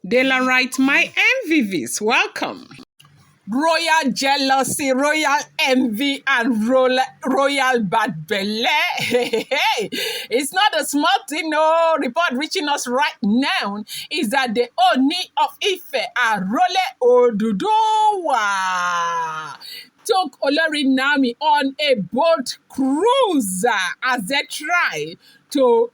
Daylight, my MVVs, welcome. Royal jealousy, royal envy, and royal bad belly. It's not a small thing, no. Report reaching us right now is that the Ooni of Ife and Role Oduduwa took Olori Naomi on a boat cruise as they try to,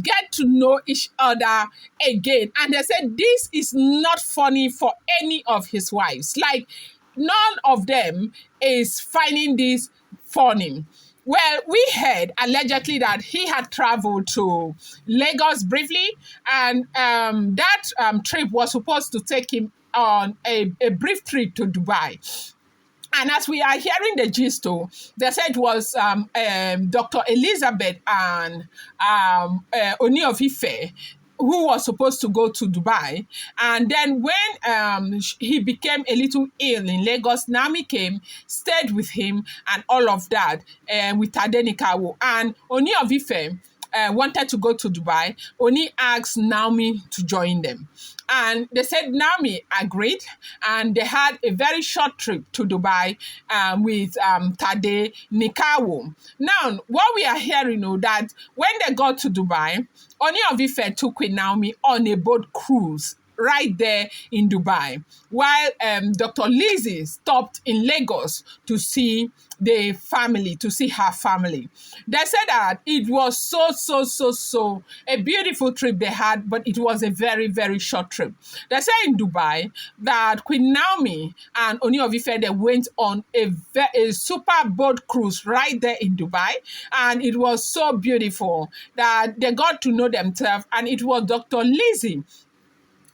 get to know each other again. And they said this is not funny for any of his wives. Like, none of them is finding this funny. Well, we heard allegedly that he had traveled to Lagos briefly, and that trip was supposed to take him on a brief trip to Dubai. And as we are hearing the gist, they said it was Dr. Elizabeth and Ooni of Ife who was supposed to go to Dubai. And then when he became a little ill in Lagos, Naomi came, stayed with him, and all of that with Tadenikawo. And Ooni of Ife wanted to go to Dubai. Ooni asked Naomi to join them. And they said Naomi agreed, and they had a very short trip to Dubai with Tade Nikawo. Now, what we are hearing that when they got to Dubai, Ooni of Ife took Queen Naomi on a boat cruise right there in Dubai, while Dr. Lizzie stopped in Lagos to see the family, to see her family. They said that it was so a beautiful trip they had, but it was a very, very short trip. They said in Dubai that Queen Naomi and Ooni of Ife, they went on a super boat cruise right there in Dubai, and it was so beautiful that they got to know themselves, and it was Dr. Lizzie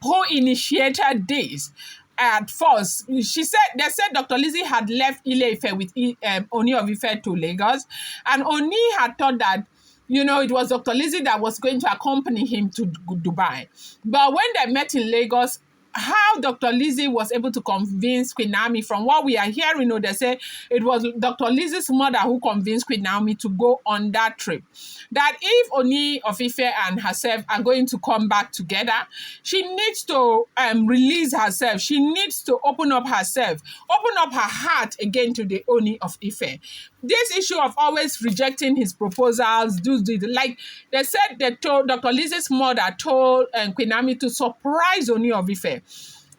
who initiated this. At first, they said Dr. Lizzie had left Ile-Ife with Ooni of Ife to Lagos, and Ooni had thought that, it was Dr. Lizzie that was going to accompany him to Dubai. But when they met in Lagos, how Dr. Lizzie was able to convince Queen Naomi, from what we are hearing, they say it was Dr. Lizzie's mother who convinced Queen Naomi to go on that trip. That if Ooni of Ife and herself are going to come back together, she needs to release herself. She needs to open up herself, open up her heart again to the Ooni of Ife. This issue of always rejecting his proposals, like they said, Dr. Lizzie's mother told Queen Naomi to surprise Ooni of Ife.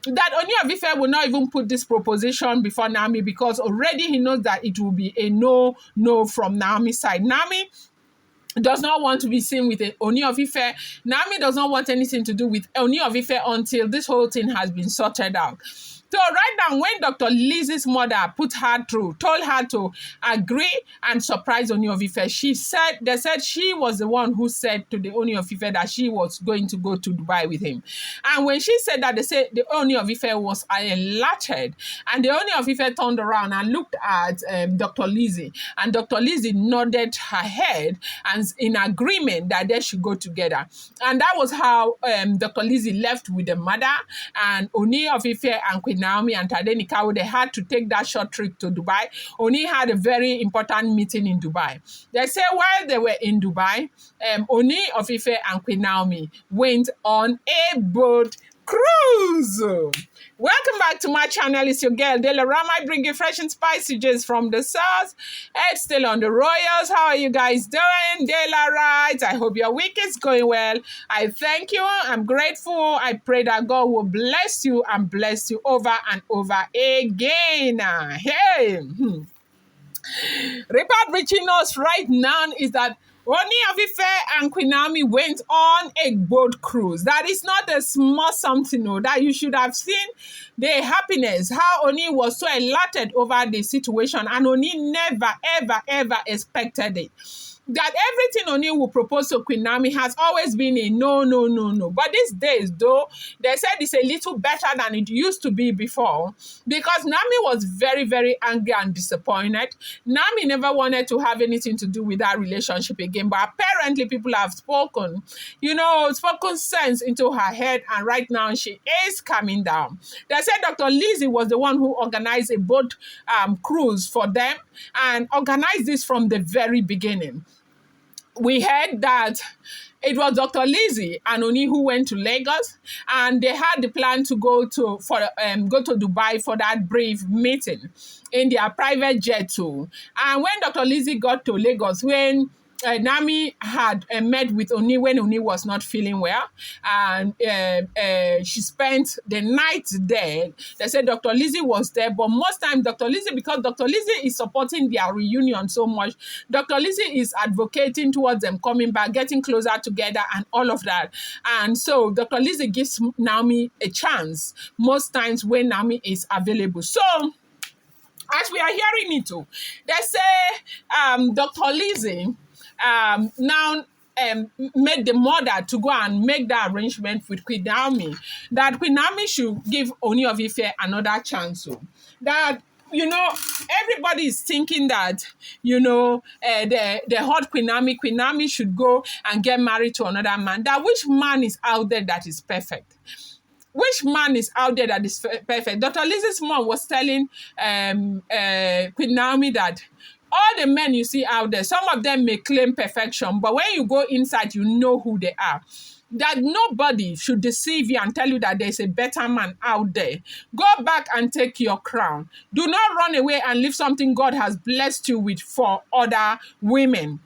That Ooni of Ife will not even put this proposition before Naomi, because already he knows that it will be a no from Naomi's side. Naomi does not want to be seen with Ooni of Ife. Naomi does not want anything to do with Ooni of Ife until this whole thing has been sorted out. So right now, when Dr. Lizzie's mother put her through, told her to agree and surprise Ooni of Ife, they said she was the one who said to the Ooni of Ife that she was going to go to Dubai with him. And when she said that, they said the Ooni of Ife was alerted. And the Ooni of Ife turned around and looked at Dr. Lizzie. And Dr. Lizzie nodded her head and in agreement that they should go together. And that was how Dr. Lizzie left with the mother, and Ooni of Ife and Queen Naomi and Tadenikawo, they had to take that short trip to Dubai. Ooni had a very important meeting in Dubai. They say while they were in Dubai, Ooni of Ife and Queen Naomi went on a boat cruise. Welcome back to my channel. It's your girl Delarama. I bring you fresh and spicy gist from the source. It's still on the Royals. How are you guys doing? Delarite. I hope your week is going well. I thank you. I'm grateful. I pray that God will bless you and bless you over and over again. Hey. Report reaching us right now is that Ooni of Ife and Queen Naomi went on a boat cruise. That is not a small something, that you should have seen the happiness, how Ooni was so elated over the situation, and Ooni never, ever expected it. That everything Ooni will propose to Queen Naomi has always been a no. But these days, though, they said it's a little better than it used to be before, because Naomi was very, very angry and disappointed. Naomi never wanted to have anything to do with that relationship again, but apparently people have spoken sense into her head, and right now she is coming down. They said Dr. Lizzie was the one who organized a boat cruise for them and organized this from the very beginning. We heard that It was Dr. Lizzie and Ooni who went to Lagos, and they had the plan to go to Dubai for that brief meeting in their private jet too. And when Dr. Lizzie got to Lagos, when Naomi had met with Ooni when Ooni was not feeling well, and she spent the night there. They said Dr. Lizzie was there, but most times Dr. Lizzie, because Dr. Lizzie is supporting their reunion so much, Dr. Lizzie is advocating towards them coming back, getting closer together, and all of that. And so Dr. Lizzie gives Naomi a chance most times when Naomi is available. So as we are hearing it too, they say Dr. Lizzie now made the mother to go and make the arrangement with Queen Naomi, that Queen Naomi should give Ooni of Ife another chance. So that, everybody is thinking that, the hot Queen Naomi should go and get married to another man. That which man is out there that is perfect? Which man is out there that is perfect? Dr. Lizzie's mom was telling Queen Naomi that all the men you see out there, some of them may claim perfection, but when you go inside, you know who they are. That nobody should deceive you and tell you that there's a better man out there. Go back and take your crown. Do not run away and leave something God has blessed you with for other women.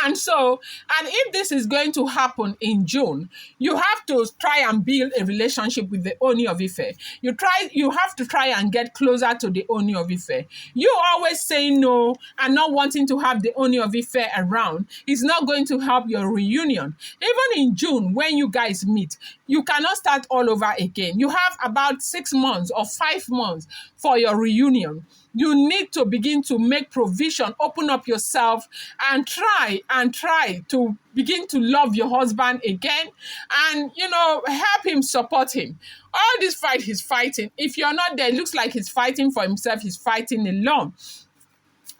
And if this is going to happen in June, you have to try and build a relationship with the Ooni of Ife. You have to try and get closer to the Ooni of Ife. You always saying no and not wanting to have the Ooni of Ife around is not going to help your reunion. Even in June, when you guys meet, you cannot start all over again. You have about 6 months or 5 months for your reunion. You need to begin to make provision, open up yourself, and try to begin to love your husband again, and help him, support him. All this fight he's fighting, if you're not there, it looks like he's fighting for himself, he's fighting alone.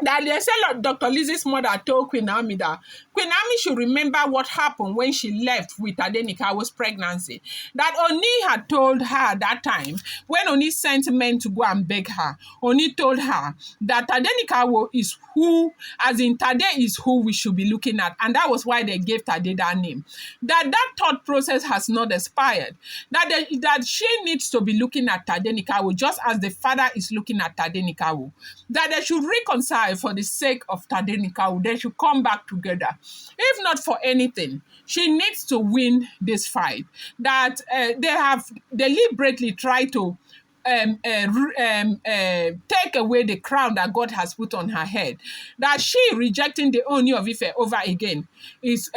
That they say Dr. Lizzie's mother told Queen Naomi that Queen Naomi should remember what happened when she left with Tadenikawo's pregnancy. That Ooni had told her that time, when Ooni sent men to go and beg her, Ooni told her that Tadenikawo is who, as in Tade is who we should be looking at. And that was why they gave Tade that name. That thought process has not expired. That she needs to be looking at Tadenikawo just as the father is looking at Tadenikawo. That they should reconcile for the sake of Tadenikawo. They should come back together. If not for anything, she needs to win this fight. That they have deliberately tried to take away the crown that God has put on her head. That she rejecting the Ooni of Ife over again is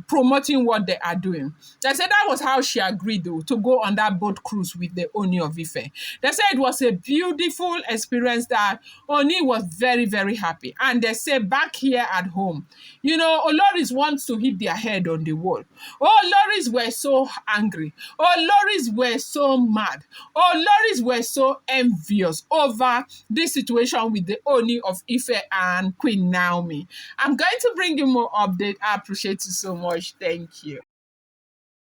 promoting what they are doing. They said that was how she agreed though, to go on that boat cruise with the Ooni of Ife. They said it was a beautiful experience, that Ooni was very, very happy. And they say back here at home, Oloris wants to hit their head on the wall. Oloris were so angry. Oloris were so mad. Oloris were so envious over this situation with the Ooni of Ife and Queen Naomi. I'm going to bring you more update. I appreciate you so much. Thank you.